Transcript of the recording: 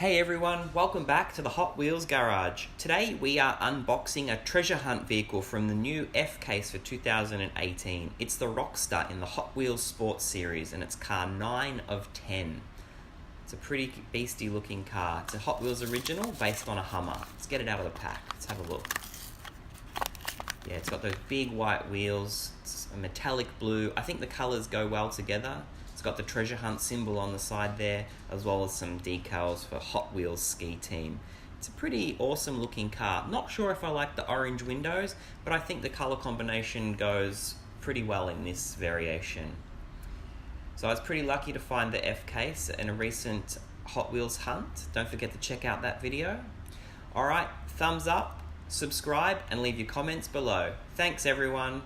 Hey everyone, welcome back to the Hot Wheels Garage. Today we are unboxing a treasure hunt vehicle from the new F case for 2018. It's the Rockstar in the Hot Wheels Sports Series and it's car 9 of 10. It's a pretty beastie looking car. It's a Hot Wheels original based on a Hummer. Let's get it out of the pack. Let's have a look. Yeah, it's got those big white wheels. It's a metallic blue. I think the colours go well together. It's got the treasure hunt symbol on the side there, as well as some decals for Hot Wheels Ski Team. It's a pretty awesome looking car. Not sure if I like the orange windows, but I think the colour combination goes pretty well in this variation. So I was pretty lucky to find the F case in a recent Hot Wheels hunt. Don't forget to check out that video. Alright, thumbs up, subscribe, and leave your comments below. Thanks everyone.